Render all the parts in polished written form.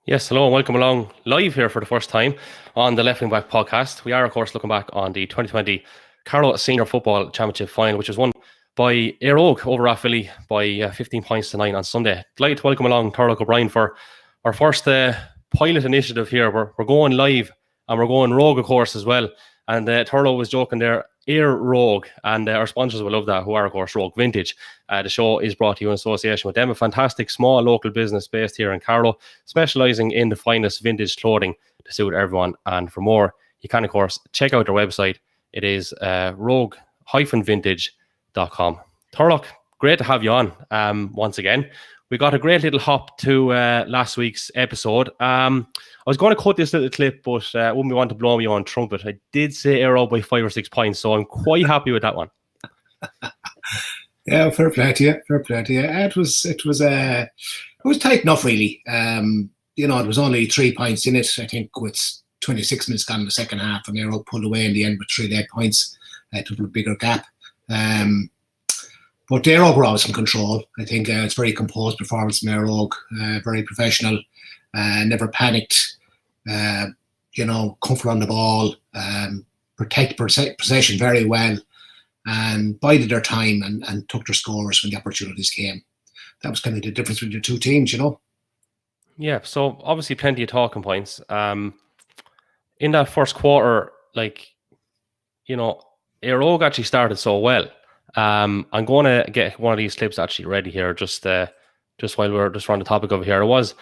Yes, hello and welcome along live here for the first time on the Left Wing Back podcast. We are, of course, looking back on the 2020 Carlow Senior Football Championship final, which was won by Eire Og over Rathvilly by 15 points to 9 on Sunday. Delighted to welcome along Turlough O'Brien for our first pilot initiative here. We're going live and we're going rogue, of course, as well. And Turlough was joking there, Eire Og, and our sponsors will love that, who are, of course, Rogue Vintage. The show is brought to you in association with them, a fantastic small local business based here in Carlow, specialising in the finest vintage clothing to suit everyone. And for more, you can, of course, check out their website. It is rogue-vintage.com. Turlough, great to have you on once again. We got a great little hop to last week's episode. I was going to cut this little clip, but I wouldn't want to blow me on trumpet. I did say Eire Og by 5 or 6 points, so I'm quite happy with that one. Yeah, fair play to you. Fair play to you. It was tight enough, really. It was only 3 points in it. I think with 26 minutes gone in the second half, and Eire Og pulled away in the end with 3 late points. Took a bigger gap. But Eire Og were always in control. I think it's very composed performance from Eire Og, very professional, never panicked. Comfort on the ball, protect possession very well, and bided their time and took their scores when the opportunities came. That was kind of the difference between the two teams, Yeah, so obviously plenty of talking points. In that first quarter, Eire Og actually started so well. I'm going to get one of these clips actually ready here, just while we're just on the topic over here. It was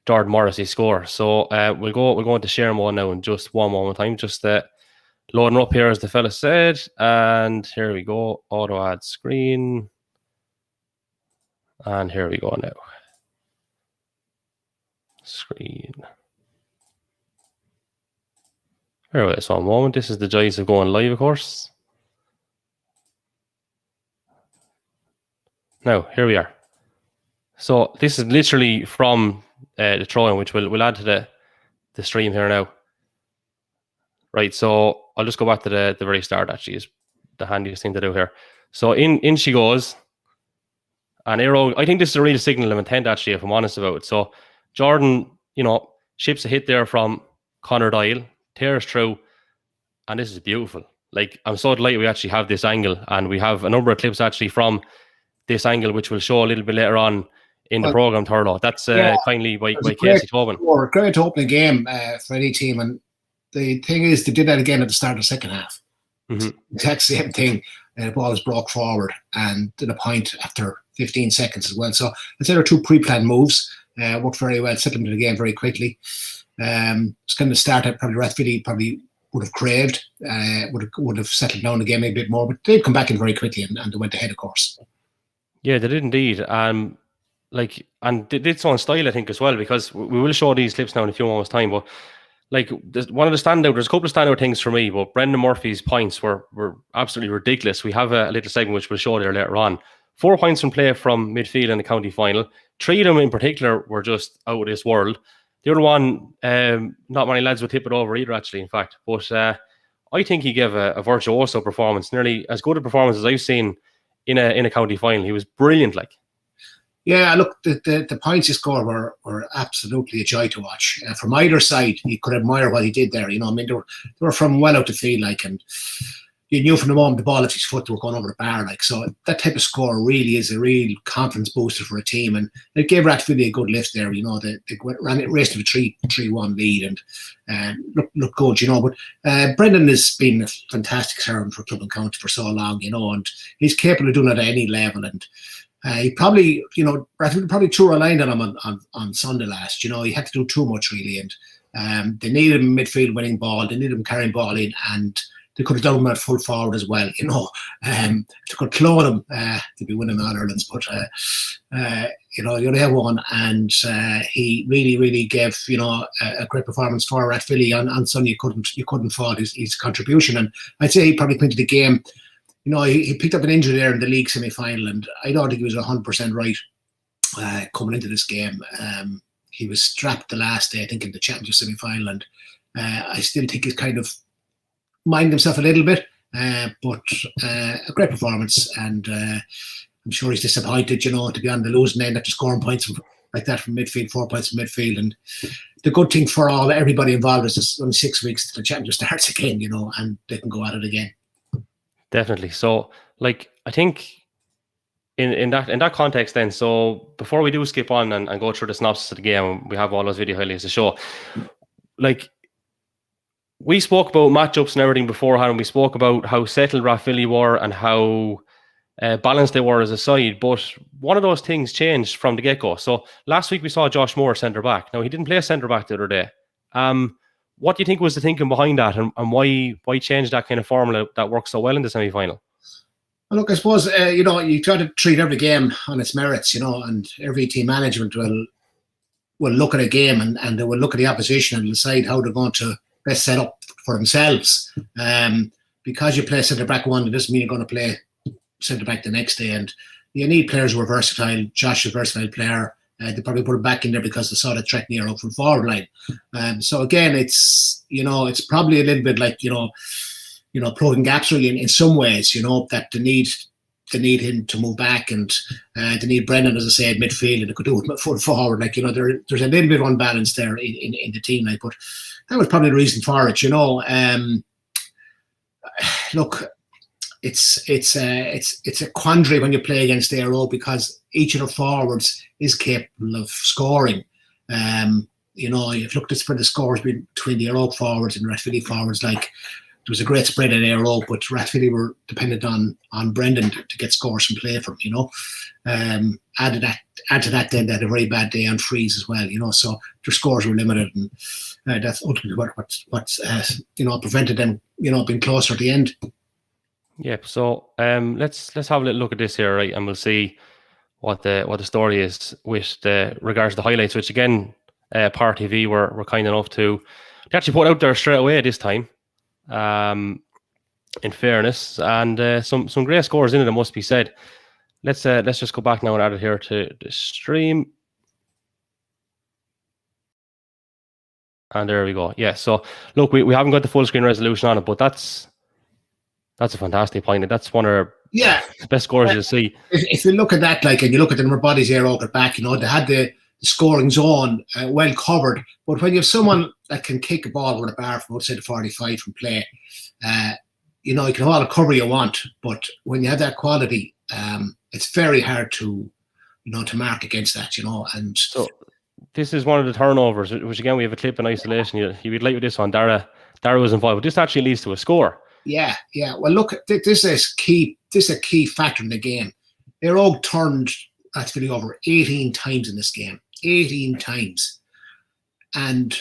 Jordan Morrissey's score. So we'll go into share mode now in just one moment time. Just loading up here, as the fella said. And here we go. Auto add screen. And here we go now. Screen. Here it is. One moment. This is the joys of going live, of course. Now, here we are. So this is literally from the throw-in, which we'll add to the stream here now. Right, so I'll just go back to the very start, actually, is the handiest thing to do here. So in she goes. And Eire Og, I think this is a real signal of intent, actually, if I'm honest about it. So Jordan, ships a hit there from Conor Doyle, tears through, and this is beautiful. I'm so delighted we actually have this angle, and we have a number of clips actually from this angle, which we'll show a little bit later on in the programme, Turlough. That's kindly by Casey Tobin. Great opening game for any team. And the thing is, they did that again at the start of the second half. Mm-hmm. Exact same thing. The ball was brought forward and did a point after 15 seconds as well. So I'd say there are 2 pre-planned moves. Worked very well, settled into the game very quickly. It's kind of start that probably Rathvilly probably would have craved, would have settled down the game a bit more, but they'd come back in very quickly and they went ahead, of course. Yeah, they did indeed. And they did so in style, I think, as well, because we will show these clips now in a few moments' time. But there's a couple of standout things for me, but Brendan Murphy's points were absolutely ridiculous. We have a little segment which we'll show there later on. 4 points from play from midfield in the county final. 3 of them in particular were just out of this world. The other one, not many lads would tip it over either, actually, in fact. But I think he gave a virtuoso performance, nearly as good a performance as I've seen in a county final. He was brilliant, Yeah, look, the points he scored were absolutely a joy to watch. From either side, you could admire what he did there. They were from well out the field, and you knew from the moment the ball left his foot, they were going over the bar, So that type of score really is a real confidence booster for a team, and it gave Rathvilly a good lift there. They raced to a 3-1 lead and looked good, But Brendan has been a fantastic servant for club and county for so long, and he's capable of doing it at any level. And he probably, Rathvilly probably too reliant on him on Sunday last. He had to do too much, really. And they needed him midfield winning ball. They needed him carrying ball in. And they could have done him at full forward as well, They could clone him to be winning All Irelands. But, you only have one. And he really, really gave, a great performance for Rathvilly on Sunday. You couldn't fault his contribution. And I'd say he probably put into the game. He picked up an injury there in the league semi-final, and I don't think he was 100% right coming into this game. He was strapped the last day, I think, in the championship semi-final, and I still think he's kind of minded himself a little bit, but a great performance, and I'm sure he's disappointed, to be on the losing end after scoring points from like that from midfield, 4 points from midfield. And the good thing for everybody involved is it's only 6 weeks till the championship starts again, and they can go at it again. Definitely. So, like, I think in that context then, so before we do skip on and go through the synopsis of the game, we have all those video highlights to show. Like, we spoke about matchups and everything beforehand. We spoke about how settled Rathvilly were and how balanced they were as a side. But one of those things changed from the get-go. So last week we saw Josh Moore centre-back. Now, he didn't play centre-back the other day. What do you think was the thinking behind that, and why change that kind of formula that works so well in the semi-final? Well, look, I suppose, you try to treat every game on its merits, and every team management will look at a game and they will look at the opposition and decide how they're going to best set up for themselves. Because you play centre-back one, it doesn't mean you're going to play centre-back the next day. And you need players who are versatile. Josh is a versatile player. They probably put him back in there because they saw the threat near up from forward line. So again, it's probably a little bit like, plugging gaps really in some ways, that they need him to move back, and they need Brendan, as I said, midfield, and they could do it full forward. Like, there's a little bit of unbalance there in the team, like, but that was probably the reason for it, Look, it's a quandary when you play against Eire Og, because each of the forwards is capable of scoring. You've looked at the scores between the Eire Og forwards and Rathvilly forwards, like, there was a great spread at Eire Og, but Rathvilly were dependent on Brendan to get scores from play from, Add to that then they had a very bad day on frees as well, so their scores were limited, and that's ultimately what prevented them, being closer at the end. Yeah, so let's have a little look at this here, right, and we'll see what the story is with regards to the highlights, which again, Par TV were kind enough to actually put out there straight away this time. In fairness, and some great scores in it, must be said. Let's just go back now and add it here to the stream, and there we go. Yeah, so look, we haven't got the full screen resolution on it, but that's a fantastic point. That's one of the best scores you'll see. If you look at that, like, and you look at the number of bodies Eire Og at back, they had the scoring zone well covered, but when you have someone that can kick a ball over the bar from outside the 45 from play, you can have all the cover you want, but when you have that quality, it's very hard to mark against that, and so this is one of the turnovers, which again we have a clip in isolation. You'd like with this one, Dara was involved, but this actually leads to a score. Yeah. Well, look, this is key. This is a key factor in the game. Eire Og turned Rathvilly over 18 times in this game. 18 times. And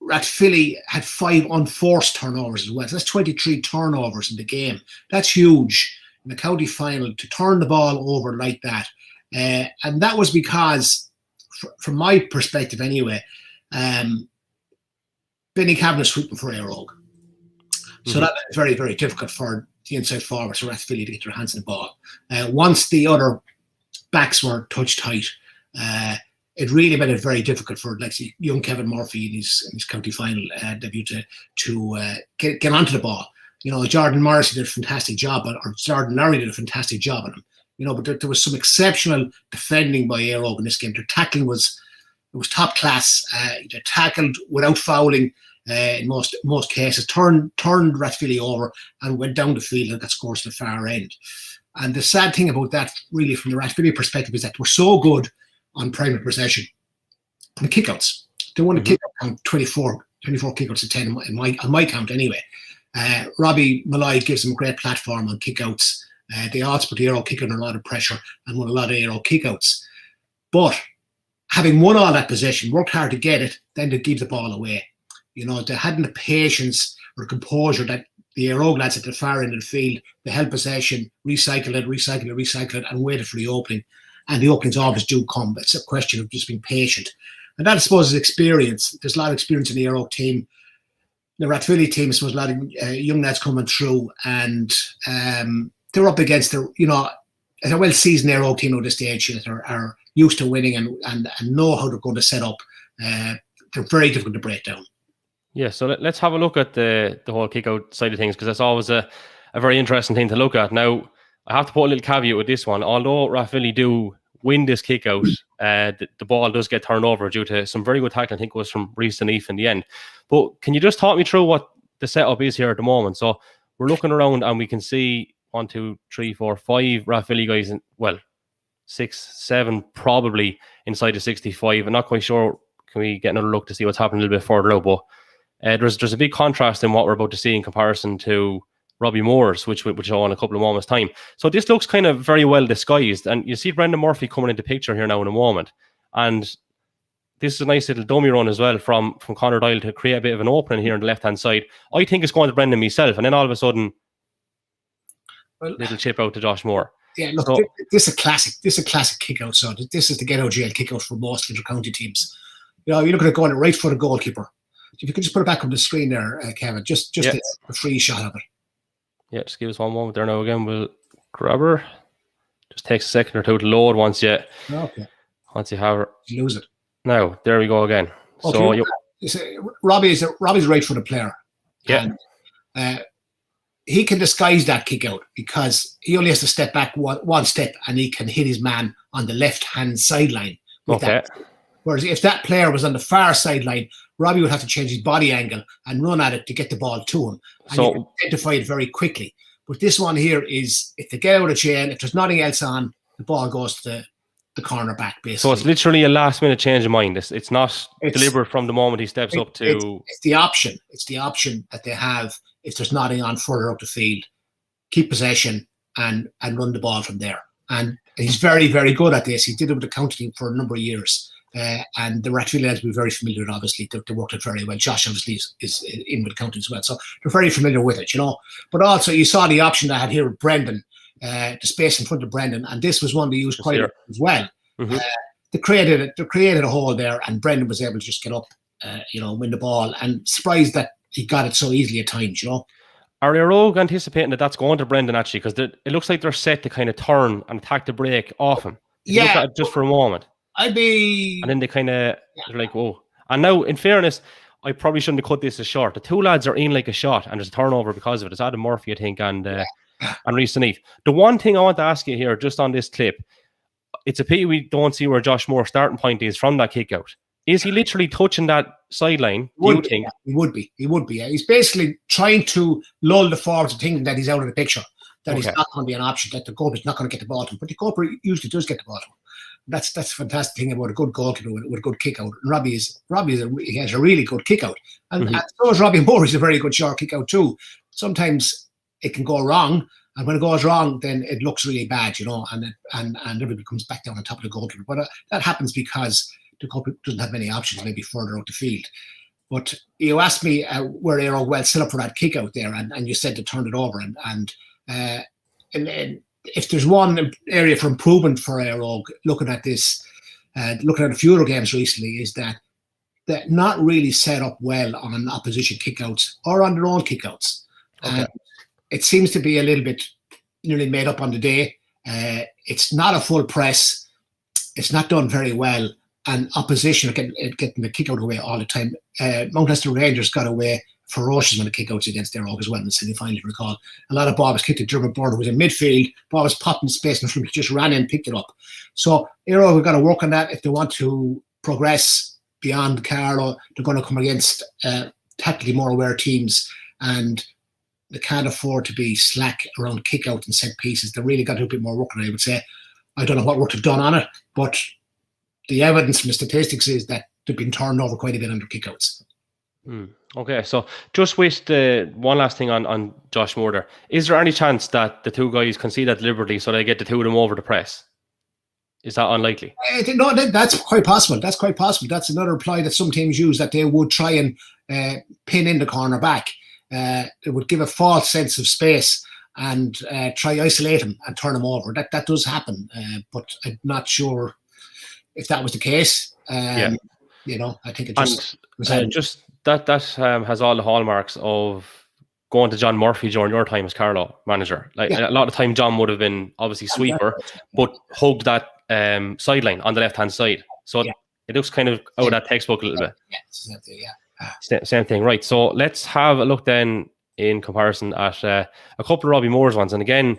Rathvilly had 5 unforced turnovers as well. So that's 23 turnovers in the game. That's huge in the county final to turn the ball over like that. And that was because, from my perspective anyway, Benny Kavanagh was sweeping for Eire Og. So that was very, very difficult for the inside forwards for Rathvilly to get their hands on the ball. Once the other backs were touch tight, it really made it very difficult for, like, young Kevin Murphy in his county final debut to get onto the ball. Jordan Morrissey did a fantastic job, or Jordan Larry did a fantastic job on him. But there was some exceptional defending by Eire Og in this game. Their tackling was top class. They tackled without fouling. In most cases, turned Rathvilly over and went down the field and got scores to the far end. And the sad thing about that, really, from the Rathvilly perspective, is that we're so good on primary possession and kickouts. They won a kick out count 24 kickouts to 10 on my count anyway. Robbie Malloy gives them a great platform on kickouts. They also put the Eire Og kick under a lot of pressure and won a lot of Eire Og kickouts. But having won all that possession, worked hard to get it, then they give the ball away. They hadn't the patience or composure that the Eire Og lads at the far end of the field. They held possession, recycled it, and waited for the opening. And the openings always do come. It's a question of just being patient. And that, I suppose, is experience. There's a lot of experience in the Eire Og team. The Rathvilly team, I suppose, a lot of young lads coming through, and they're up against a well-seasoned Eire Og team at this stage that are used to winning and know how they're going to set up. They're very difficult to break down. Yeah, so let's have a look at the whole kick-out side of things, because that's always a very interesting thing to look at. Now, I have to put a little caveat with this one. Although Rathvilly do win this kick out, the ball does get turned over due to some very good tackling. I think it was from Reece Neef in the end. But can you just talk me through what the setup is here at the moment? So we're looking around and we can see 1, 2, 3, 4, 5 Rathvilly guys, 6, 7 probably inside the 65. I'm not quite sure. Can we get another look to see what's happening a little bit further out? But there's a big contrast in what we're about to see in comparison to Robbie Moore's, which we'll show in a couple of moments' time. So this looks kind of very well disguised. And you see Brendan Murphy coming into picture here now in a moment. And this is a nice little dummy run as well from Conor Doyle to create a bit of an opening here on the left-hand side. I think it's going to Brendan myself. And then all of a sudden, little chip out to Josh Moore. Yeah, look, so, this is a classic. This is a classic kick out. So this is the get out jail kick out for most inter-county teams. You're looking at going right for the goalkeeper. If you could just put it back on the screen there, Kevin, just a free shot of it. Yeah, just give us one moment there now again. We'll grab her. Just takes a second or two to load once you have her. You lose it. Now, there we go again. Okay. So Robbie's right for the player. Yeah. And, he can disguise that kick out because he only has to step back one step and he can hit his man on the left-hand sideline. That. Whereas if that player was on the far sideline, Robbie would have to change his body angle and run at it to get the ball to him. And you can identify it very quickly. But this one here is, if they get out of chain, if there's nothing else on, the ball goes to the cornerback, basically. So it's literally a last-minute change of mind. It's not deliberate from the moment he steps up to... It's the option. It's the option that they have if there's nothing on further up the field. Keep possession and run the ball from there. And he's very, very good at this. He did it with the county team for a number of years. And the Rathvilly lads will be very familiar with it, obviously. They worked it very well. Josh, obviously, is in with the county as well. So they're very familiar with it, But also, you saw the option that I had here with Brendan, the space in front of Brendan. And this was one they used quite a bit as well. Mm-hmm. They created a hole there, and Brendan was able to just get up, win the ball. And surprised that he got it so easily at times, Are Eire Og anticipating that that's going to Brendan, actually? Because it looks like they're set to kind of turn and attack the break off him. Look at it just for a moment. And then they kind of, they're like, whoa. And now, in fairness, I probably shouldn't have cut this as short. The two lads are in like a shot, and there's a turnover because of it. It's Adam Murphy, I think, and Reece Neef. The one thing I want to ask you here, just on this clip, it's a pity we don't see where Josh Moore's starting point is from that kick out. Is he literally touching that sideline? Do you think? He would be. Yeah. He's basically trying to lull the forwards to thinking that he's out of the picture, that he's not going to be an option, that the goalkeeper's not going to get the ball to him. But the goalkeeper usually does get the ball to him. That's the fantastic thing about a good goalkeeper with a good kick out. And Robbie has a really good kick out. And so is Robbie Moore. He's a very good short kick out too. Sometimes it can go wrong. And when it goes wrong, then it looks really bad, and everybody comes back down on top of the goalkeeper. But that happens because the goalkeeper doesn't have many options, maybe further out the field. But you asked me where Eire Og well set up for that kick out there, and you said to turn it over. And if there's one area for improvement for Eire Og, looking at this, looking at a few other games recently, is that they're not really set up well on opposition kickouts or on their own kickouts. It seems to be a little bit nearly made up on the day. It's not a full press. It's not done very well. And opposition are getting the kick out away all the time. Mount Leinster Rangers got away ferocious when the kickouts against Eire Og as well in the semi-final, recall. A lot of ball was kicked at Dermot Border, who was in midfield. Ball was popped in space and he just ran in and picked it up. So Eire Og have got to work on that if they want to progress beyond Carlow. They're going to come against tactically more aware teams, and they can't afford to be slack around kick out and set pieces. They really got to do a bit more work on it, I would say. I don't know what work they've done on it, but the evidence from the statistics is that they've been turned over quite a bit under kickouts. Okay, so just with the one last thing on Josh Moore there, is there any chance that the two guys concede that deliberately so they get the two of them over the press? Is that unlikely? No, that's quite possible. That's quite possible. That's another ploy that some teams use, that they would try and pin in the corner back. It would give a false sense of space and try isolate him and turn him over. That does happen, but I'm not sure if that was the case. I think it just that has all the hallmarks of going to John Murphy during your time as Carlow manager. A lot of time John would have been obviously sweeper, but hugged that sideline on the left hand side. So it looks kind of out of that textbook a little bit. Same thing, right? So let's have a look then in comparison at a couple of Robbie Moore's ones. And again,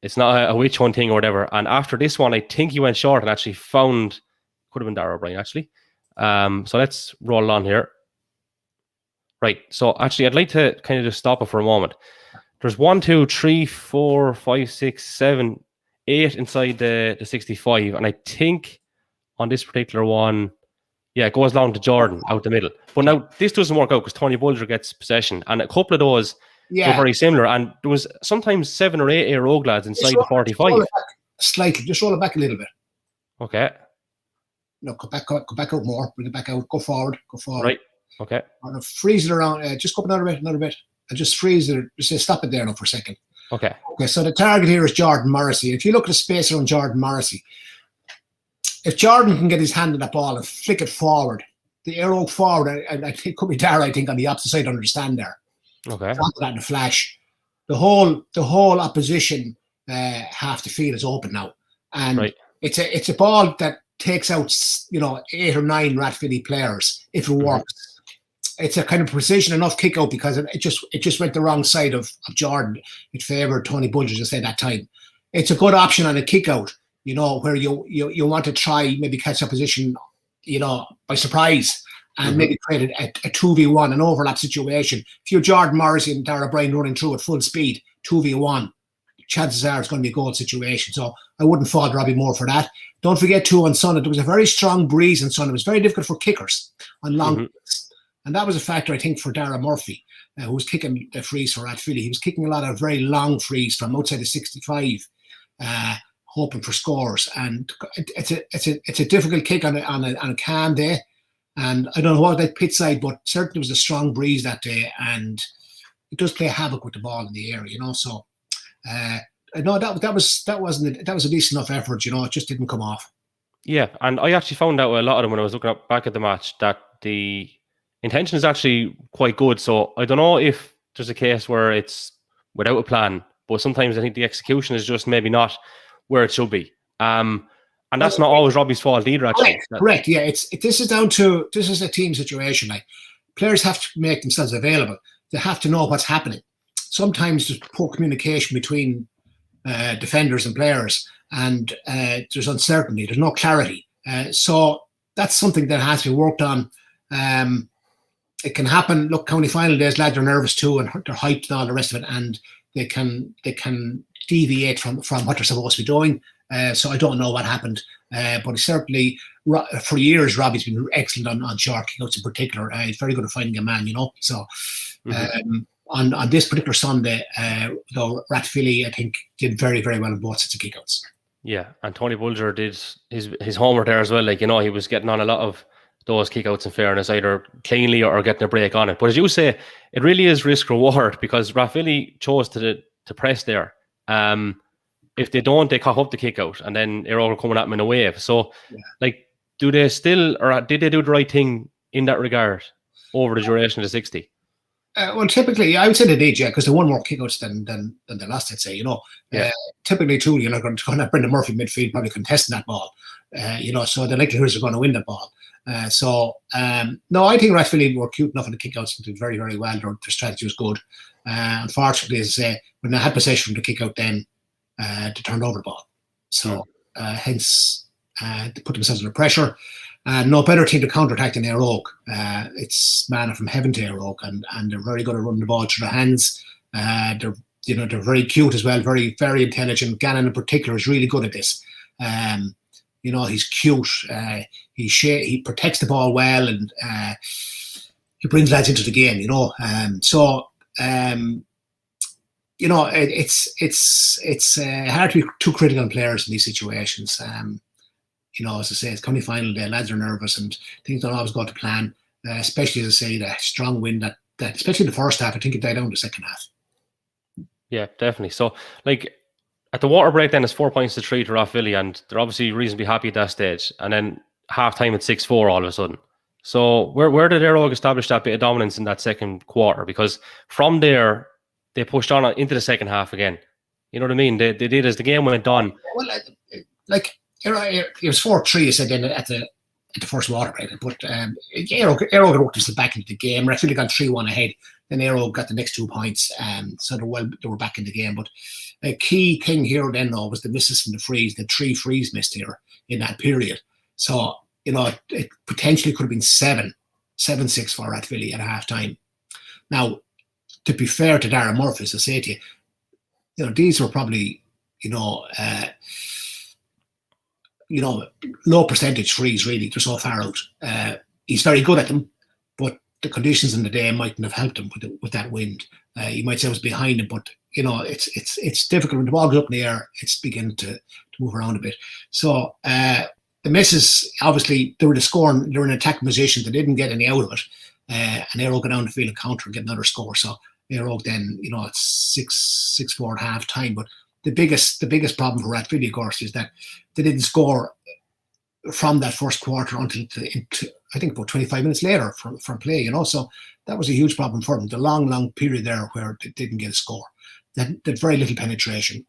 it's not a witch hunt thing or whatever. And after this one, I think he went short and actually found, could have been Eire O'Brien actually. So let's roll on here. Right. So actually, I'd like to kind of just stop it for a moment. There's 1, 2, 3, 4, 5, 6, 7, 8 inside the 65, and I think on this particular one, yeah, it goes down to Jordan out the middle. But now this doesn't work out because Tony Bulger gets possession, and a couple of those were very similar. And there was sometimes 7 or 8 Eire Og lads inside the 45. Slightly, just roll it back a little bit. Okay. No, go back out more. Bring it back out. Go forward. Right. Okay. And freeze it around. Just go up another bit, and just freeze it. Just say stop it there now for a second. Okay. So the target here is Jordan Morrissey. If you look at the space around Jordan Morrissey, if Jordan can get his hand on that ball and flick it forward, the Eire Og forward, and I think it could be Dara, I think, on the opposite side under the stand there. Okay. After that in a flash, the whole opposition half the field is open now, and it's a ball that takes out 8 or 9 Rathvilly players if it works. It's a kind of precision enough kick out because it just went the wrong side of Jordan. It favoured Tony Bulger to say that time. It's a good option on a kick out, where you want to try maybe catch a position, by surprise and maybe create a 2v1, an overlap situation. If you're Jordan Morrissey and Eire O'Brien running through at full speed, 2v1, chances are it's going to be a goal situation. So I wouldn't fault Robbie Moore for that. Don't forget too on Sunday, there was a very strong breeze on Sunday. It was very difficult for kickers on long kicks. And that was a factor, I think, for Dara Murphy, who was kicking the frees for Rathvilly. He was kicking a lot of very long frees from outside the 65, hoping for scores. And it's a difficult kick on a calm day. And I don't know what that pit side, but certainly was a strong breeze that day, and it does play havoc with the ball in the air, So I know that was a decent enough effort, It just didn't come off. Yeah, and I actually found out a lot of them when I was looking back at the match that the intention is actually quite good. So I don't know if there's a case where it's without a plan, but sometimes I think the execution is just maybe not where it should be. And that's not always Robbie's fault either, actually. Correct. Yeah, this is a team situation. Like, players have to make themselves available. They have to know what's happening. Sometimes there's poor communication between defenders and players, and there's uncertainty. There's no clarity. So that's something that has to be worked on. It can happen. Look, county final days, lads are nervous too, and they're hyped and all the rest of it, and they can deviate from what they're supposed to be doing. So I don't know what happened, but certainly for years Robbie's been excellent on short kickouts in particular. He's very good at finding a man, So on this particular Sunday, though, Rathvilly I think did very, very well in both sets of kickouts. Yeah, and Tony Bulger did his homework there as well. Like, he was getting on a lot of those kickouts in fairness, either cleanly or getting a break on it. But as you say, it really is risk reward because Rathvilly chose to press there. If they don't, they cough up the kick out, and then Eire Og are coming at them in a wave. So, do they still, or did they do the right thing in that regard over the duration of the 60? Well, typically, I would say they did, because they won more kickouts than the last, I'd say, typically, too, you're not going to have Brendan Murphy midfield probably contesting that ball, so the likelihood is they're going to win that ball. No, I think Rathvilly were cute enough in the kickouts and did very, very well. Their strategy was good. Unfortunately, as I say, when they had possession from the kick-out, then they turned over the ball. So, hence, they put themselves under pressure. No better team to counter-attack than Eire Og. It's manna from heaven to Eire Og, and they're very good at running the ball through their hands. They're very cute as well, very, very intelligent. Gannon in particular is really good at this. He's cute. He protects the ball well, and he brings lads into the game. It's hard to be too critical on players in these situations. As I say, it's county final day. Lads are nervous, and things don't always go to plan. Especially, as I say, the strong wind that especially the first half. I think it died down the second half. Yeah, definitely. So, at the water break, then it's 4 points to 3 to Rathvilly, and they're obviously reasonably happy at that stage. And then half time at 6-4 all of a sudden. So where did Eire Og establish that bit of dominance in that second quarter? Because from there, they pushed on into the second half again. You know what I mean? They did as the game went on. Well, it was 4-3. I said then at the first water break. But Eire Og had worked themselves back into the game. Rathvilly got 3-1 ahead. Then Eire Og got the next 2 points. So they were back in the game. But a key thing here then, though, was the misses from the frees. The 3 frees missed here in that period. So, it potentially could have been 7-6 for Rathvilly at half time. Now, to be fair to Darren Murphy, as I say to you, these were probably, low percentage frees, really. They're so far out. He's very good at them, but the conditions in the day mightn't have helped him with that wind. You might say it was behind him, but it's difficult when the ball goes up in the air. It's beginning to move around a bit. So the misses, obviously, they were scoring. They were in an attacking position. They didn't get any out of it, and Eire Og got down the field and counter and get another score. So Eire Og then, it's 6-4 at half time. But the biggest problem for Rathvilly, of course, is that they didn't score from that first quarter until I think about 25 minutes later from play. So that was a huge problem for them. The long period there where they didn't get a score. That very little penetration.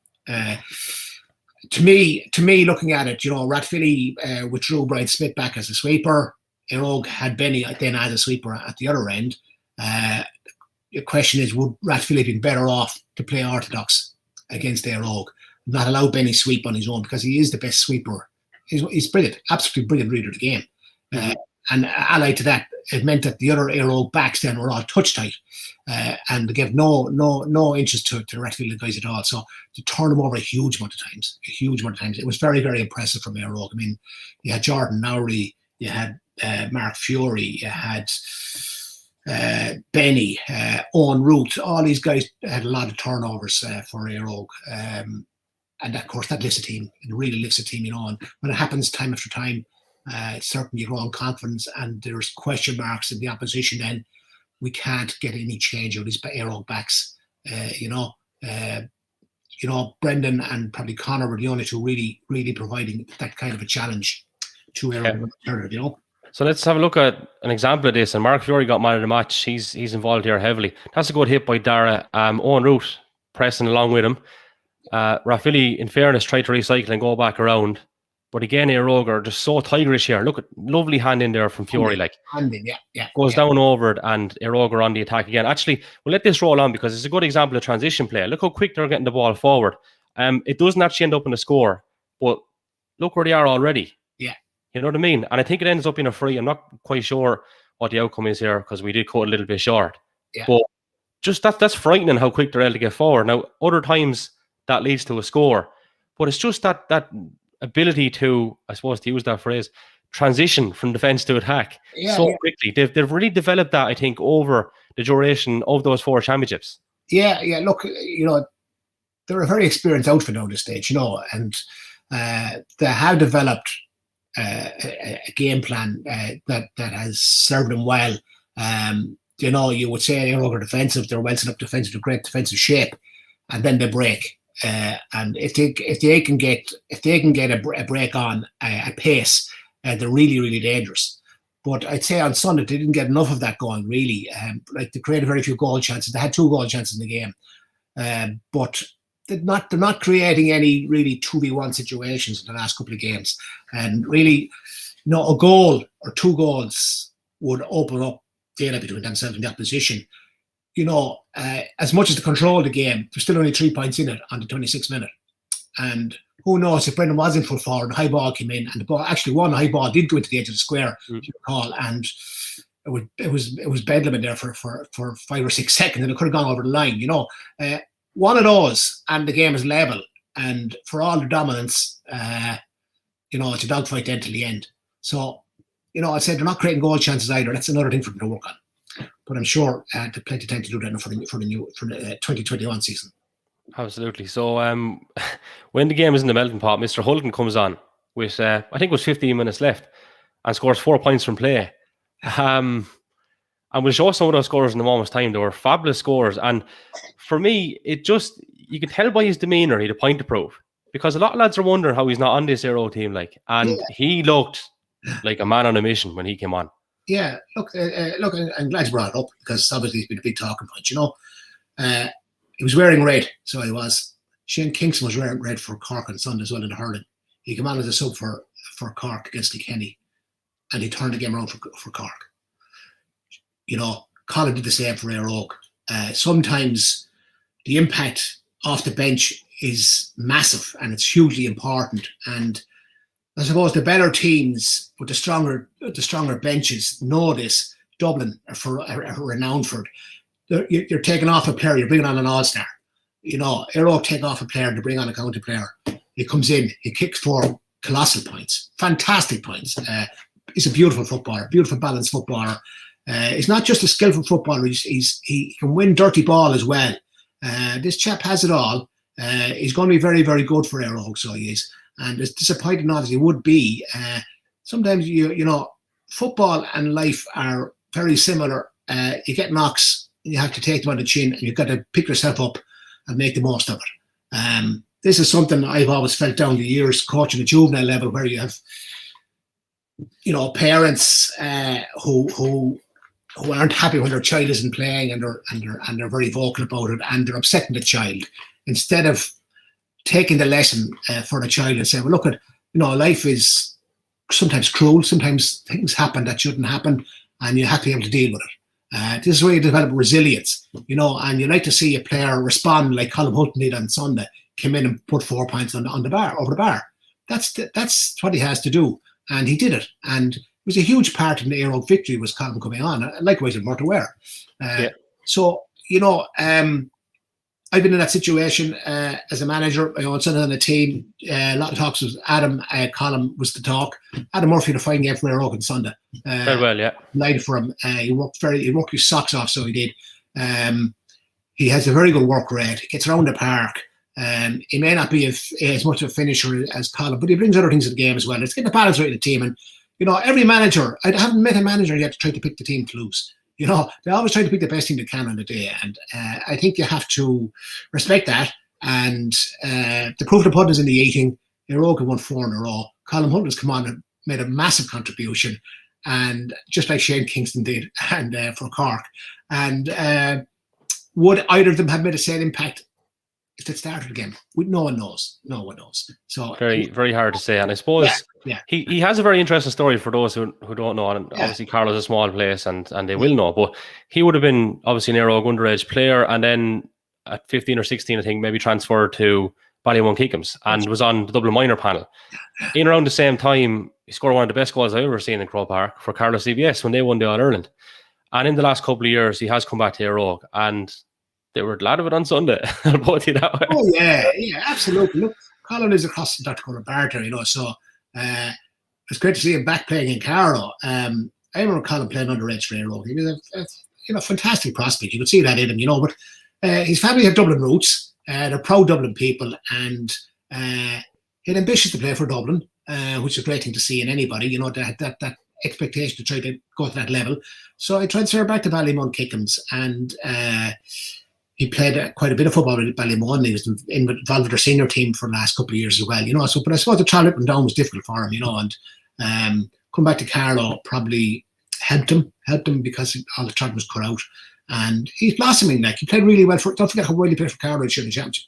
To me, looking at it, Rathvilly withdrew Brian Smith back as a sweeper. Eire Og had Benny then as a sweeper at the other end. The question is, would Rathvilly have been better off to play orthodox against Eire Og, not allow Benny sweep on his own, because he is the best sweeper. He's brilliant, absolutely brilliant reader of the game. And allied to that, it meant that the other Eire Og backs then were all touch tight, and they gave no inches to the Rathvilly guys at all. So to turn them over a huge amount of times. It was very, very impressive from Eire Og. I mean, you had Jordan Nowry, you had Mark Fury, you had Benny, Owen Root. All these guys had a lot of turnovers for Eire Og. And of course, that lifts a team. It really lifts a team, and when it happens time after time, certainly you grow in confidence, and there's question marks in the opposition. Then we can't get any change out of these Eire Og backs. Brendan and probably Connor were the only two really providing that kind of a challenge to Eire Og. So let's have a look at an example of this. And Mark Fury got man of the match. He's involved here heavily. That's a good hit by Dara. Owen Root pressing along with him. Rathvilly, in fairness, tried to recycle and go back around. But again, Eire Og are just so tigerish here. Look at lovely hand in there from Fury. Goes down over it, and Eire Og are on the attack again. Actually, we'll let this roll on because it's a good example of transition play. Look how quick they're getting the ball forward. It doesn't actually end up in a score, but look where they are already. Yeah. You know what I mean? And I think it ends up in a free. I'm not quite sure what the outcome is here because we did cut a little bit short. Yeah. But just that's frightening how quick they're able to get forward. Now, other times that leads to a score, but it's just that ability to, I suppose, to use that phrase, transition from defence to attack quickly. They've really developed that, I think, over the duration of those 4 championships. Yeah. Look, they're a very experienced outfit now at this stage, and they have developed a game plan that has served them well. You would say Eire Og are defensive. They're well set up defensive, to great defensive shape, and then they break. And if they can get a break on at pace, they're really, really dangerous. But I'd say on Sunday they didn't get enough of that going, really. They created very few goal chances. They had 2 goal chances in the game, but they're not creating any really 2v1 situations in the last couple of games. And really, a goal or 2 goals would open up data between themselves and the opposition. As much as they control the game, there's still only 3 points in it on the 26th minute. And who knows if Brendan was in full forward, the high ball came in, and the ball, actually one high ball did go into the edge of the square, if you recall, and it was bedlam in there for 5 or 6 seconds, and it could have gone over the line. One of those, and the game is level, and for all the dominance, it's a dogfight then till the end. So, I said they're not creating goal chances either. That's another thing for them to work on. But I'm sure there's plenty of time to do that for the 2021 season. Absolutely. So when the game is in the melting pot, Mr. Hulton comes on with, I think it was 15 minutes left, and scores 4 points from play. And we'll show some of those scores in a moment's time. They were fabulous scores. And for me, you could tell by his demeanour he had a point to prove. Because a lot of lads are wondering how he's not on this Eire Og team. And he looked like a man on a mission when he came on. Yeah, look, I'm glad you brought it up, because obviously it's been a big talking point, He was wearing red, so he was. Shane Kingston was wearing red for Cork on Sunday as well in the hurling. He came on as a sub for Cork against Kilkenny. and he turned the game around for Cork. Colin did the same for Eire Og. Sometimes the impact off the bench is massive and it's hugely important. And I suppose the better teams with the stronger benches know this. Dublin are renowned for it. You're taking off a player, you're bringing on an all-star. Eire Og take off a player to bring on a county player. He comes in, he kicks 4 colossal points, fantastic points. He's a beautiful footballer, beautiful balanced footballer. He's not just a skillful footballer, he can win dirty ball as well. This chap has it all. He's going to be very, very good for Eire Og, so he is. And as disappointing as he would be, sometimes, football and life are very similar. You get knocks, you have to take them on the chin, and you've got to pick yourself up and make the most of it. This is something I've always felt down the years coaching at juvenile level, where you have, parents who aren't happy when their child isn't playing, and they're very vocal about it, and they're upsetting the child instead of taking the lesson for the child and saying, well, look, life is sometimes cruel, sometimes things happen that shouldn't happen, and you have to be able to deal with it. This is where you develop resilience, and you like to see a player respond like Colin Hulton did on Sunday, came in and put 4 points on the bar, over the bar. That's what he has to do, and he did it. And it was a huge part in the Eire Og victory was Colin coming on, likewise with Murta Ware. So, I've been in that situation as a manager. My own son on the team. A lot of talks with Adam. Colin was the talk. Adam Murphy had a fine game for Eire Og on Sunday. Very well, yeah. Lied for him. He worked his socks off, so he did. He has a very good work rate. He gets around the park. He may not be as much of a finisher as Colin, but he brings other things to the game as well. It's getting the balance right in the team. And, every manager, I haven't met a manager yet to try to pick the team to lose. They always try to pick the best team they can on the day. And I think you have to respect that. And the proof of the pudding is in the eating. Eire Og won 4 in a row. Colin Hunt has come on and made a massive contribution. And just like Shane Kingston did and for Cork. And would either of them have made the same impact if they started again? No one knows. So very, very hard to say. And I suppose he has a very interesting story for those who don't know. And obviously Carlow's a small place and they will know. But he would have been obviously an Eire Og underage player, and then at 15 or 16, I think, maybe transferred to Ballymun Kickhams and was on the Dublin minor panel. In around the same time, he scored one of the best goals I've ever seen in Croke Park for Carlow CBS when they won the All-Ireland. And in the last couple of years, he has come back to Eire Og, and they were glad of it on Sunday. I'll put it that way. Oh, yeah, absolutely. Look, Colin is across the Dr. Barter, so it's great to see him back playing in Carlow. I remember Colin playing underage for Eire Og. He was a fantastic prospect. You could see that in him, but his family have Dublin roots. They're proud Dublin people, and he had ambitions to play for Dublin, which is a great thing to see in anybody, that expectation to try to go to that level. So I transferred back to Ballymun Kickhams, and he played quite a bit of football with Ballymun. He was involved with their senior team for the last couple of years as well, So, but I suppose the travel up and down was difficult for him, and come back to Carlow probably helped him because all the travel was cut out. And he's blossoming. He played really well. Don't forget how well he played for Carlow in the championship.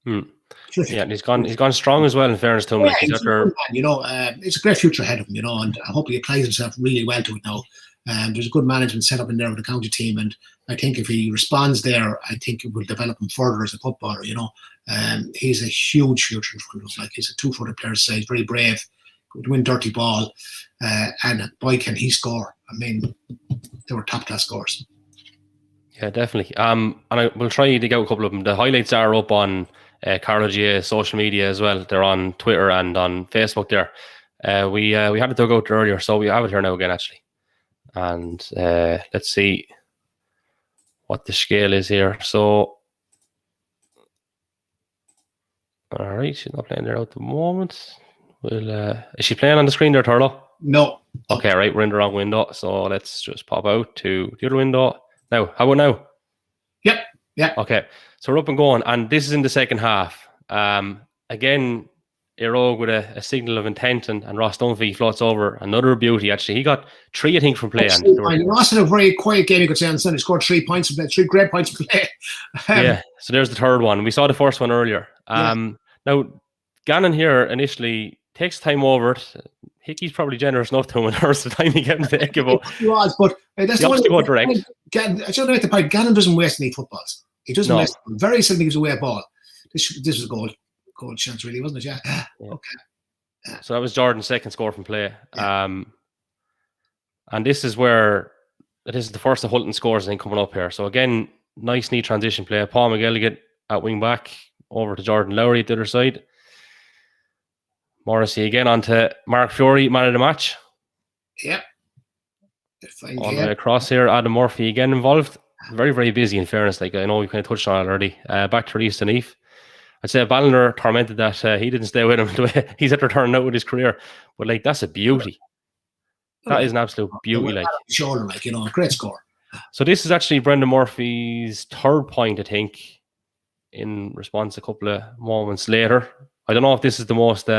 Yeah, and he's gone strong as well. In fairness to him, it's a great future ahead of him. And I hope he applies himself really well to it now. There's a good management set up in there with the county team, and I think if he responds there, I think it will develop him further as a footballer. He's a huge future in front of us. He's a 2-footed player, so he's very brave, could win dirty ball, and boy, can he score! I mean, they were top class scores. Yeah, definitely. And I will try to get a couple of them. The highlights are up on Carlow GA social media as well. They're on Twitter and on Facebook there. We had it dug out there earlier, so we have it here now again, actually. And let's see what the scale is here. So, all right, she's not playing there at the moment. Is she playing on the screen there, Turlough? No. Okay, right, we're in the wrong window. So let's just pop out to the other window. Now, how about now? Yep. Yeah. Okay, so we're up and going, and this is in the second half. Again, Eire Og with a signal of intent, and Ross Dunphy floats over. Another beauty, actually. He got 3, I think, from play. Ross had a very quiet game, you could say, on Sunday. He scored 3 points from play, 3 great points from play. Yeah, so there's the third one. We saw the first one earlier. Now, Gannon here initially takes time over it, Hickey's probably generous enough to him in terms of the time he gave him to take it, but he was, but that's he wants to go direct. I don't know the point. Gannon doesn't waste any footballs. He doesn't waste them. Very seldom gives away a ball. This was a goal chance, really, wasn't it? Yeah. Okay. So that was Jordan's second score from play. Yeah. And this is the first of Hulton scores, I think, coming up here. So again, nice, neat transition play. Paul McGilligan at wing back, over to Jordan Lowry at the other side. Morrissey again onto Mark Fury, man of the match. Yep. All the way across here, Adam Murphy again involved. Very, very busy, in fairness. Like, I know we kind of touched on it already. Back to Reece Deneve. I'd say Balliner tormented that he didn't stay with him the way he's after turning out with his career. But like, that's a beauty. That is an absolute beauty. Like, shoulder, like, a great score. So this is actually Brendan Murphy's third point, I think, in response a couple of moments later. I don't know if this is the most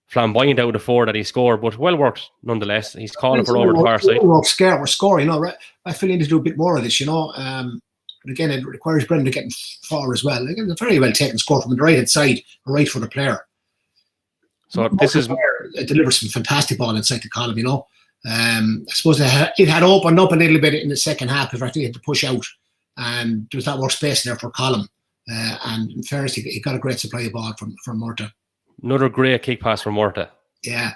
flamboyant out of the four that he scored, but well worked nonetheless. He's calling for over the far side. We're scoring, I feel need to do a bit more of this, But again, it requires Brendan to get far as well. Again, a very well taken score from the right hand side, right for the player. So it delivers some fantastic ball inside the column, I suppose it had opened up a little bit in the second half if he had to push out, and there was not more space there for column. And in fairness, he got a great supply of ball from Murta. Another great kick pass from Murta. Yeah.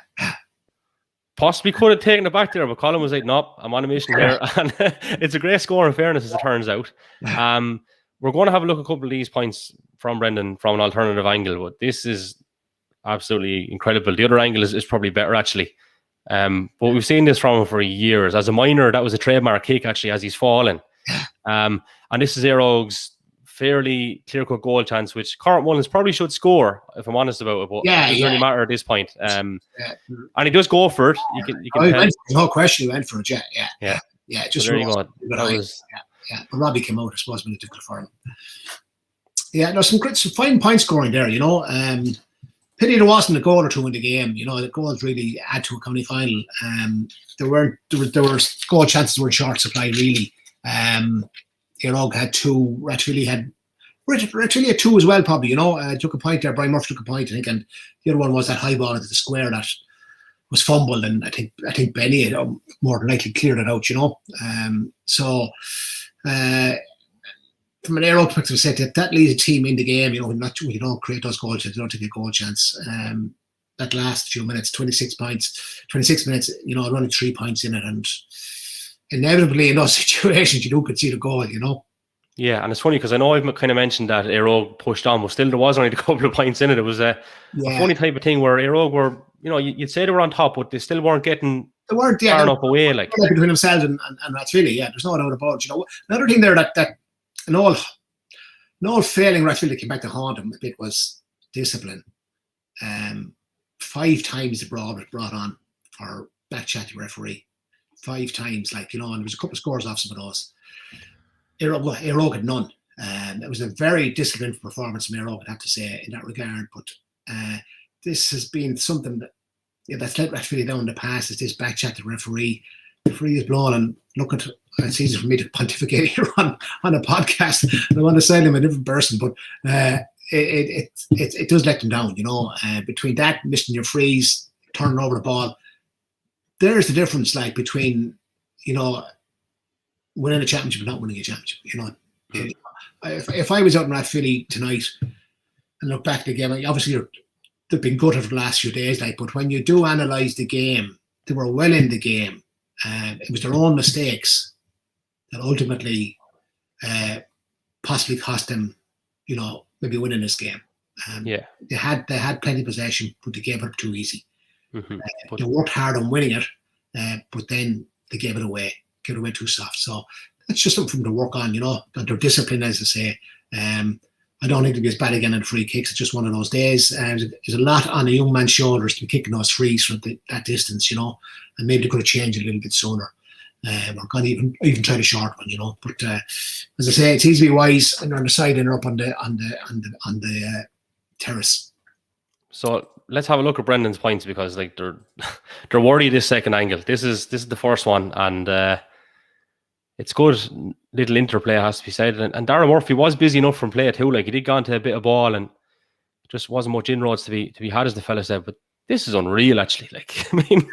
Possibly could have taken it back there, but Colin was like, nope, I'm on a mission here. And it's a great score, in fairness, as it turns out. We're going to have a look at a couple of these points from Brendan from an alternative angle, but this is absolutely incredible. The other angle is probably better, actually. But we've seen this from him for years. As a minor, that was a trademark kick, actually, as he's fallen. And this is Eire Og's fairly clear-cut goal chance, which Cormac Mullins probably should score, if I'm honest about it, but it doesn't really matter at this point. And he does go for it. You can tell. No question, he went for it. Yeah. Just so there you go. But Robbie came out, I suppose, when it took it for him. Yeah, there's some fine point scoring there. Pity there wasn't a goal or two in the game. The goals really add to a county final. There were goal chances were in short supply, really. Eire Og had two. Rathvilly had two as well, probably. Took a point there. Brian Murphy took a point, I think, and the other one was that high ball into the square that was fumbled, and I think Benny had more than likely cleared it out. From an Eire Og perspective, said that leads a team in the game. You don't create those goal chances, you don't take a goal chance. That last few minutes, 26 minutes. Running 3 points in it, and inevitably in those situations you do concede a goal, Yeah, and it's funny because I know I've kind of mentioned that Eire Og pushed on, but still there was only a couple of points in it. It was a funny type of thing where Eire Og were, you'd say they were on top, but they still weren't getting far enough away. Like between themselves and Rathvilly, there's no doubt about it. Another thing there that an all failing Rathvilly came back to haunt him a bit was discipline. 5 times the ball was brought on for back chatty referee. 5 times, and there was a couple of scores off some of those. Eire Og had none. It was a very disciplined performance from Eire Og, I'd have to say, in that regard. But this has been something that's let Rathvilly down in the past, is this back chat to referee. The referee is blown, and look at it's easy for me to pontificate here on a podcast. I want to say I'm a different person, but it does let them down, between that, missing your frees, turning over the ball. There's the difference, like, between, winning a championship and not winning a championship. If I was out in Rathvilly tonight and look back at the game, obviously they've been good over the last few days, but when you do analyse the game, they were well in the game. It was their own mistakes that ultimately possibly cost them, maybe winning this game. They had plenty of possession, but they gave it up too easy. They worked hard on winning it, but then they gave it away too soft. So that's just something for them to work on, that their discipline, as I say. I don't think they'll be as bad again in free kicks. It's just one of those days. There's a lot on a young man's shoulders to be kicking those frees from that distance, and maybe they could have changed it a little bit sooner. Or gone even try the short one, But as I say, it's easy to be wise, and they're on the side and they're up on the terrace. So let's have a look at Brendan's points, because they're worried this second angle. This is the first one, and it's good little interplay, has to be said. And Darren Murphy was busy enough from play too. Like, he did go into a bit of ball, and just wasn't much inroads to be had, as the fella said. But this is unreal, actually. Like, I mean,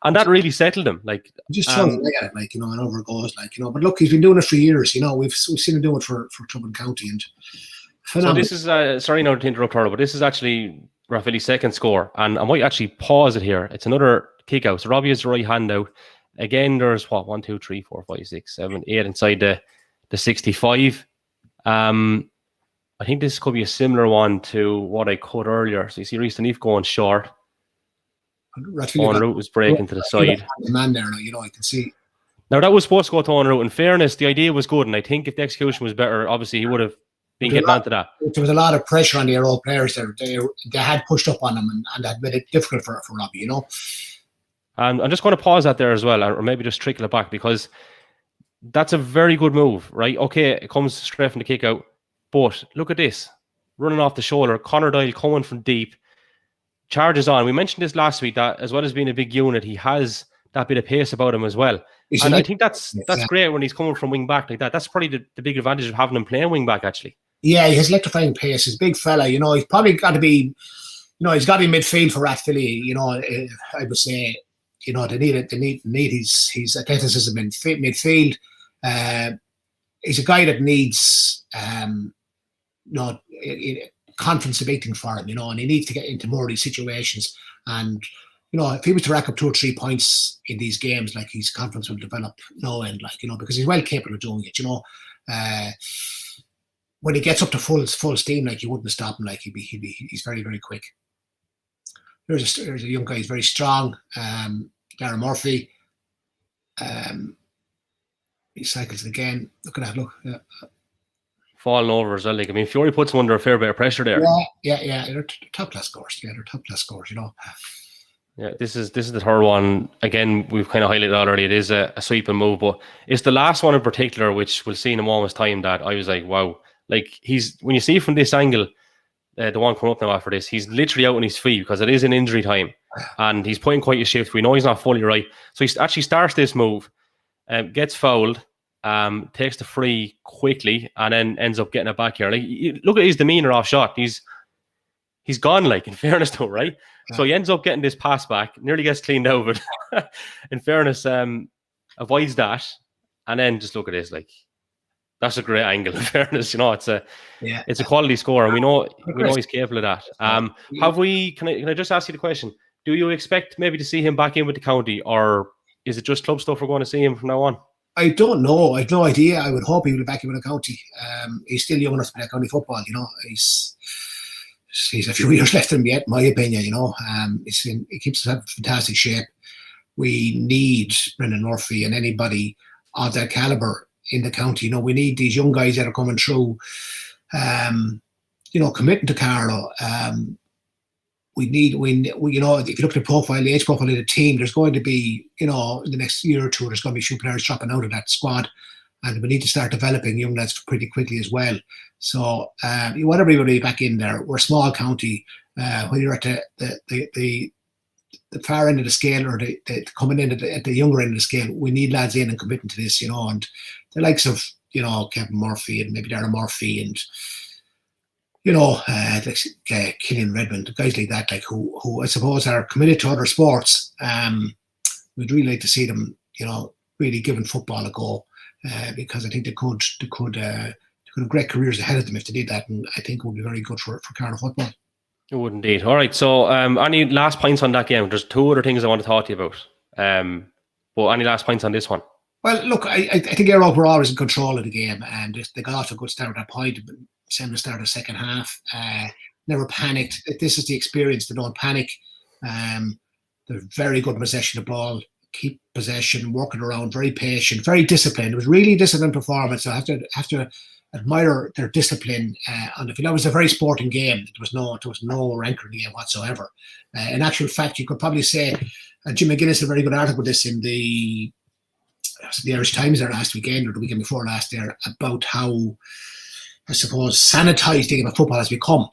and that really settled him. Like, just trying to look at it, like, and over it goes, like, But look, he's been doing it for years. We've seen him do it for Club and County, and phenomenal. So this is sorry now to interrupt, Carlow, but this is actually Rathvilly's second score, and I might actually pause it here. It's another kick out. So Robbie has the right hand out. Again, there's 1, 2, 3, 4, 5, 6, 7, 8 inside the 65. I think this could be a similar one to what I cut earlier. So you see Reece Neef going short. On route was breaking to the side. The man there now, I can see. Now that was supposed to go to on route. In fairness, the idea was good, and I think if the execution was better, obviously he would have been getting onto that. There was a lot of pressure on the Eire Og players there. They had pushed up on him and had made it difficult for Robbie, And I'm just going to pause that there as well, or maybe just trickle it back, because that's a very good move, right? Okay, it comes straight from the kick out, but look at this. Running off the shoulder, Conor Doyle coming from deep, charges on. We mentioned this last week, that as well as being a big unit, he has that bit of pace about him as well. And I think that's great when he's coming from wing back like that. That's probably the big advantage of having him playing wing back, actually. Yeah, he has electrifying pace. He's a big fella, He's probably got to be, he's got to be midfield for Rathvilly. I would say, they need his athleticism in midfield. He's a guy that needs, confidence debating for him, and he needs to get into more of these situations. And, if he was to rack up 2 or 3 points in these games, like, his confidence will develop no end, like, because he's well capable of doing it, when he gets up to full steam, like, you wouldn't stop him, like, he's very, very quick. There's a young guy, he's very strong, Darren Murphy. He cycles again. Look at that, look. Yeah. Falling over as well. Like, I mean, Fury puts him under a fair bit of pressure there. Yeah. They're top class scores. Yeah, this is the third one. Again, we've kind of highlighted already. It is a sweeping move, but it's the last one in particular, which we'll see in a moment's time, that I was like, wow. Like, when you see from this angle, the one coming up now after this, he's literally out on his feet because it is an injury time, and he's putting quite a shift. We know he's not fully right, so he actually starts this move, gets fouled, takes the free quickly, and then ends up getting it back here. Like, look at his demeanor off shot. He's gone, like, in fairness to him, right? Yeah. So he ends up getting this pass back, nearly gets cleaned out, but in fairness, avoids that, and then just look at this, like, that's a great angle. In fairness, it's a quality score, and we know he's capable of that. Can I just ask you the question? Do you expect maybe to see him back in with the county, or is it just club stuff we're going to see him from now on? I don't know. I've no idea. I would hope he would be back in with the county. He's still young enough to play county football. He's a few years left in him yet, in my opinion. He keeps himself in fantastic shape. We need Brendan Murphy and anybody of that calibre in the county. We need these young guys that are coming through, committing to Carlow. If you look at the age profile of the team, there's going to be, in the next year or two, there's going to be a few players dropping out of that squad, and we need to start developing young lads pretty quickly as well. So you want everybody back in there. We're a small county. When you're at the far end of the scale, or the coming in at the younger end of the scale, we need lads in and committing to this, and the likes of, Kevin Murphy and maybe Darren Murphy and, Killian Redmond, guys like that, like who I suppose are committed to other sports. We'd really like to see them, really giving football a go, because I think they could have great careers ahead of them if they did that, and I think it would be very good for Carlow football. It would indeed. All right, so any last points on that game? There's 2 other things I want to talk to you about. But any last points on this one? Well, look, I think Eire Og were always in control of the game, and they got off a good start at that point. Same to start the second half. Never panicked. This is the experience. They don't panic. They're very good in possession of the ball. Keep possession, working around, very patient, very disciplined. It was really disciplined performance. So I have to admire their discipline on the field. That was a very sporting game. There was no rancor in the game whatsoever. In actual fact, you could probably say, Jim McGuinness had a very good article with this in the Irish Times there last weekend, or the weekend before last there, about how, I suppose, sanitized the game of football has become.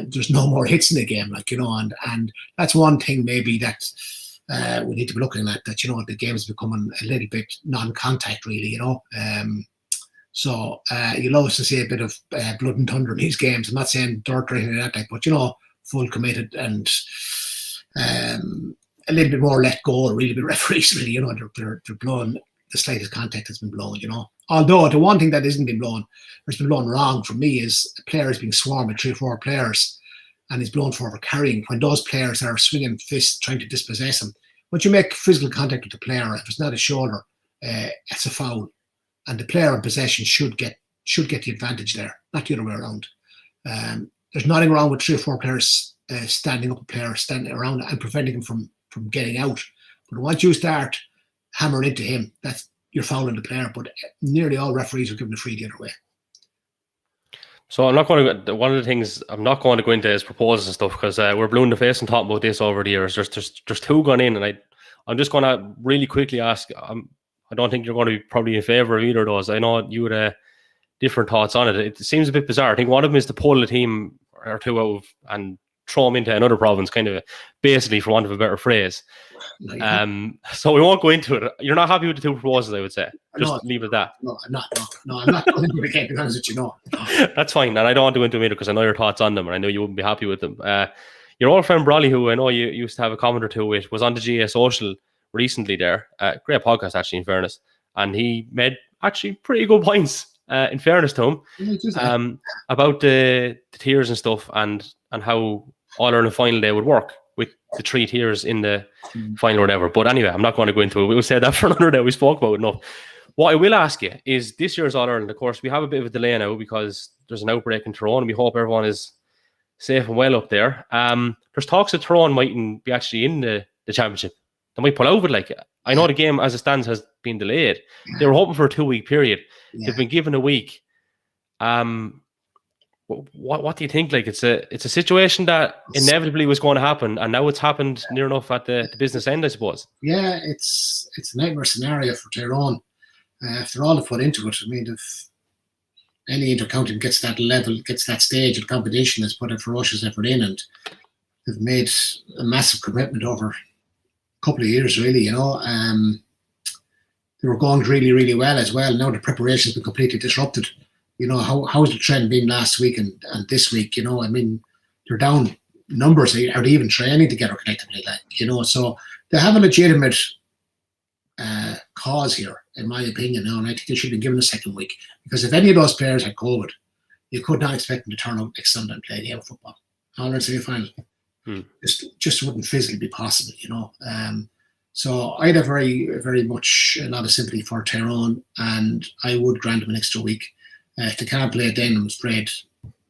There's no more hits in the game, and that's one thing maybe that we need to be looking at, that, the game is becoming a little bit non-contact, really, So you'll always see a bit of blood and thunder in these games. I'm not saying dirt or anything like that, but, full committed and a little bit more let go, really, the referees, really, you know, they're blowing, the slightest contact has been blown, you know. Although the one thing that isn't been blown, or has been blown wrong for me, is a player is being swarmed with 3 or 4 players and he's blown for carrying. When those players are swinging fists trying to dispossess him, once you make physical contact with the player, if it's not a shoulder, it's a foul. And the player in possession should get the advantage there, not the other way around. There's nothing wrong with 3 or 4 players standing up, a player standing around and preventing him from getting out. But once you start hammering into him, you're fouling the player. But nearly all referees are giving a free the other way. So one of the things I'm not going to go into is proposals and stuff, because we're blue in the face and talking about this over the years. There's 2 gone in, and I'm just going to really quickly ask. I don't think you're going to be probably in favour of either of those. I know you had different thoughts on it. It seems a bit bizarre. I think one of them is to pull a team or 2 out and throw them into another province, kind of basically, for want of a better phrase. So we won't go into it. You're not happy with the 2 proposals, I would say. Just leave it at that. No, I'm not. No, I'm not going into it again, to be honest with you, no. That's fine. And I don't want to go into them either, because I know your thoughts on them, and I know you wouldn't be happy with them. Your old friend Brolly, who I know you used to have a comment or 2 with, was on the GA Social recently there. Great podcast, actually, in fairness. And he made actually pretty good points, in fairness to him, about the tiers and stuff, and how All-Ireland final day would work with the 3 tiers in the final or whatever. But anyway, I'm not going to go into it. We'll say that for another day. We spoke about it enough. What I will ask you is, this year's All-Ireland, of course, we have a bit of a delay now because there's an outbreak in Tyrone, and we hope everyone is safe and well up there. There's talks that Tyrone mightn't be actually in the championship. They might pull out of it. Like, I know the game as it stands has been delayed. They were hoping for a 2-week period. They've been given a week. What do you think? Like, it's a situation that inevitably was going to happen, and now it's happened near enough at the business end, I suppose. Yeah, it's a nightmare scenario for Tyrone. If they're all to put into it, I mean, if any intercounty gets that level, gets that stage of competition, has put a ferocious effort in, and they've made a massive commitment over a couple of years, really, you know. They were going really, really well as well. Now the preparation's been completely disrupted. You know, how's the trend been last week and this week? You know, I mean, they're down numbers. Are they even training together collectively? Like, you know, so they have a legitimate cause here, in my opinion. Now, and I think they should be given a 2nd week, because if any of those players had COVID, you could not expect them to turn out next Sunday and play the game of football. All-Ireland semi-final. Just wouldn't physically be possible, you know. So I have very, very much a lot of sympathy for Tyrone, and I would grant them an extra week. If they can't play it then, I'm afraid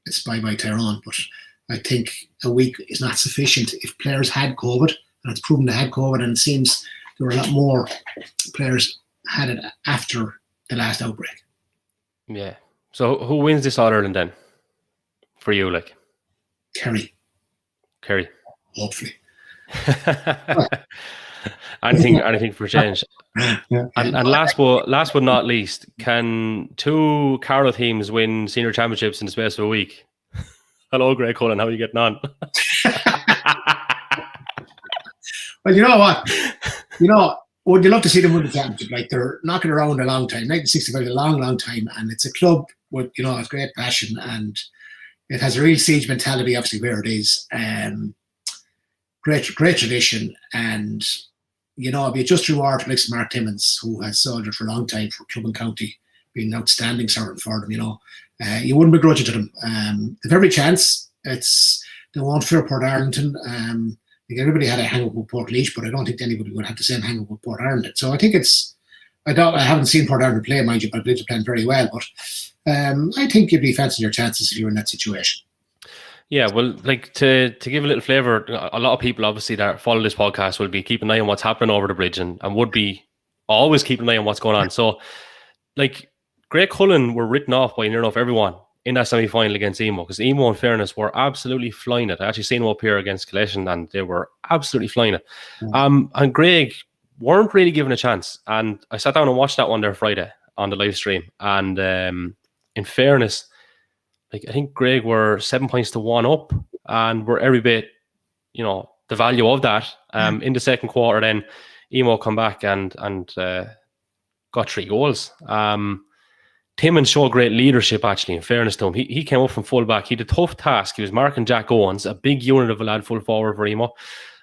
it's bye-bye Tyrone. But I think a week is not sufficient. If players had COVID, and it's proven they had COVID, and it seems there were a lot more players had it after the last outbreak. Yeah. So who wins this All-Ireland then? For you, like? Kerry. Hopefully. anything for change. And last but not least, can 2 Carlow teams win senior championships in the space of a week? Hello, Greg Cullen. How are you getting on? Well, you know what? You know, would you love to see them win the championship? Like, they're knocking around a long time. 1965 is a long, long time, and it's a club with, you know, a great passion, and it has a real siege mentality, obviously, where it is. Great tradition, and you know, it'd be a just reward for Mark Timmins, who has soldiered for a long time for club and county, being an outstanding servant for them. You know, you wouldn't begrudge it to them. They've every chance. They won't fear Port Arlington. I think everybody had a hang-up with Port Leash, but I don't think anybody would have the same hang-up with Port Arlington. So I think I haven't seen Port Arlington play, mind you, but I believe they're playing very well. But I think you'd be fancying your chances if you were in that situation. Yeah, well, like, to give a little flavour, a lot of people obviously that follow this podcast will be keeping an eye on what's happening over the bridge, and would be always keeping an eye on what's going on. So, like, Greg Cullen were written off by near enough everyone in that semi-final against Emo, because Emo, in fairness, were absolutely flying it. I actually seen them up here against Collection, and they were absolutely flying it. And Greg weren't really given a chance. And I sat down and watched that one there Friday on the live stream. And in fairness, like, I think Greg were 7 points to 1 up, and were every bit, you know, the value of that. In the second quarter, then Emo come back and got 3 goals. Timmins showed great leadership, actually, in fairness to him. He came up from full back. He had a tough task. He was marking Jack Owens, a big unit of a lad full forward for Emo.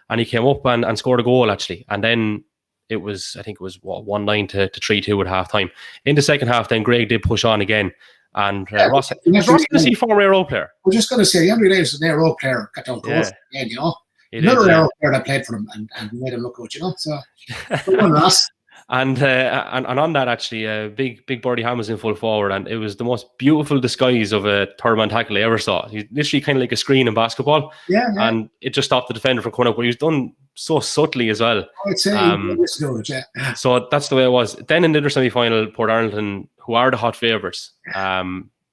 and he came up and scored a goal actually. And then I think it was 1-9 to 3-2 at half time. In the second half, then Greg did push on again. And Ross going to see former Eire Og player. We're just going to say, every day is an Eire Og player got down close again, you know. Another Eire Og player that played for him and made him look good, you know. So, good one, Ross. And on that, actually, big Birdie Ham was in full forward, and it was the most beautiful disguise of a third man tackle I ever saw. He's literally kind of like a screen in basketball, and it just stopped the defender from coming up. But he was done so subtly as well. I'd say so that's the way it was. Then in the other semi-final, Port Arlington, who are the hot favourites,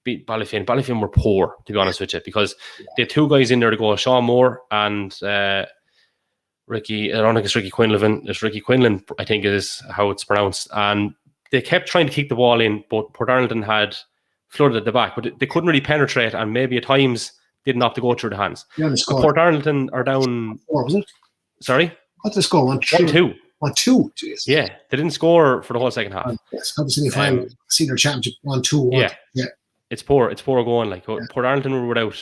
beat Ballyfin. Ballyfin were poor, to be honest with you, because they had two guys in there to go, Sean Moore and Ricky. I don't think it's Ricky Quinlan. It's Ricky Quinlan, I think is how it's pronounced. And they kept trying to kick the ball in, but Port Arlington had flooded at the back, but they couldn't really penetrate, and maybe at times didn't have to go through the hands. Port Arlington are down. 4, was it? Sorry? What's the score? 1-2. 1-2, jeez. Yeah, they didn't score for the whole second half. Yes, semi-final, senior championship, 1-2. Yeah. It's poor going. Like Port Arlington were without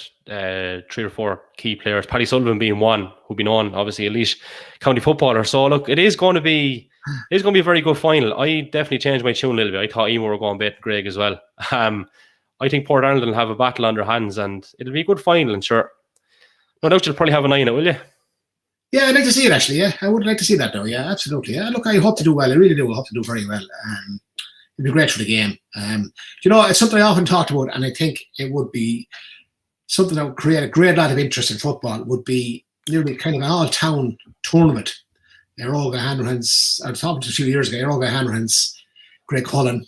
3 or 4 key players. Paddy Sullivan being one, who'd been on obviously a Laois county footballer. So look, it is going to be a very good final. I definitely changed my tune a little bit. I thought Emer were going to beat Greg as well. I think Port Arlington will have a battle on their hands, and it'll be a good final. And sure, no doubt you'll probably have an eye on it, will you? Yeah, I'd like to see it actually. Yeah, I would like to see that though. Yeah, absolutely. Yeah, look, I hope to do well. I really do. I hope to do very well. It'd be great for the game. You know, it's something I often talked about, and I think it would be something that would create a great lot of interest in football. Would be nearly kind of an all-town tournament. Eire Og and Hanrahan's. I was talking to 2 years ago. Eire Og and Hanrahan's, Greg Cullen.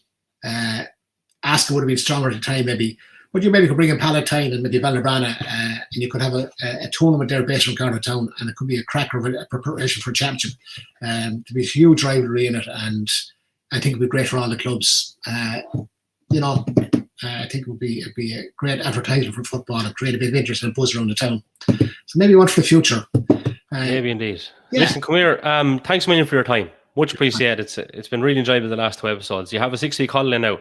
Asking would have been stronger at the time, maybe. But you maybe could bring in Palatine and maybe Balnabrana, and you could have a tournament there based on Carlow Town, and it could be a cracker of a preparation for a championship. To be a huge rivalry in it, and I think it'd be great for all the clubs. You know, I think it'd be a great advertisement for football and create a bit of interest and buzz around the town. So maybe one for the future. Maybe indeed. Yeah. Listen, come here. Thanks a million for your time. Much appreciated. It's been really enjoyable the last 2 episodes. You have a 6-week holiday now.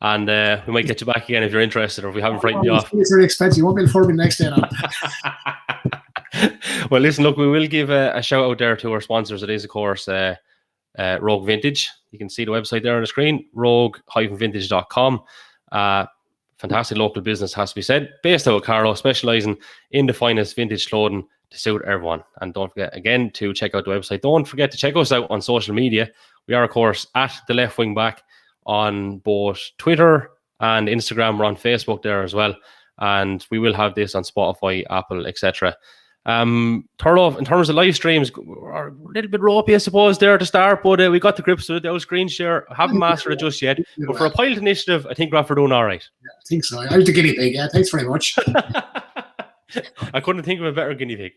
And we might get you back again if you're interested, or if we haven't frightened you off. It's very expensive. You won't be able to afford me next day now. Well, listen, look, we will give a shout out there to our sponsors. It is, of course, Rogue Vintage. You can see the website there on the screen, rogue-vintage.com. Fantastic local business, has to be said. Based out of Carlow, specialising in the finest vintage clothing to suit everyone. And don't forget, again, to check out the website. Don't forget to check us out on social media. We are, of course, at The Left Wing Back on both Twitter and Instagram. We're on Facebook there as well, and we will have this on Spotify, Apple, etc. Turlough, in terms of live streams, are a little bit ropey, I suppose, there to start, but we got the grips with it. The old screen share, I haven't mastered it just yet, but for a pilot initiative, I think we're doing all right. Yeah, I think so. I was the guinea pig. Yeah, thanks very much. I couldn't think of a better guinea pig.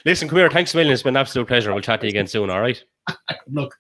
Listen, come here. Thanks a million. It's been an absolute pleasure. We'll chat to you again soon. All right. Look.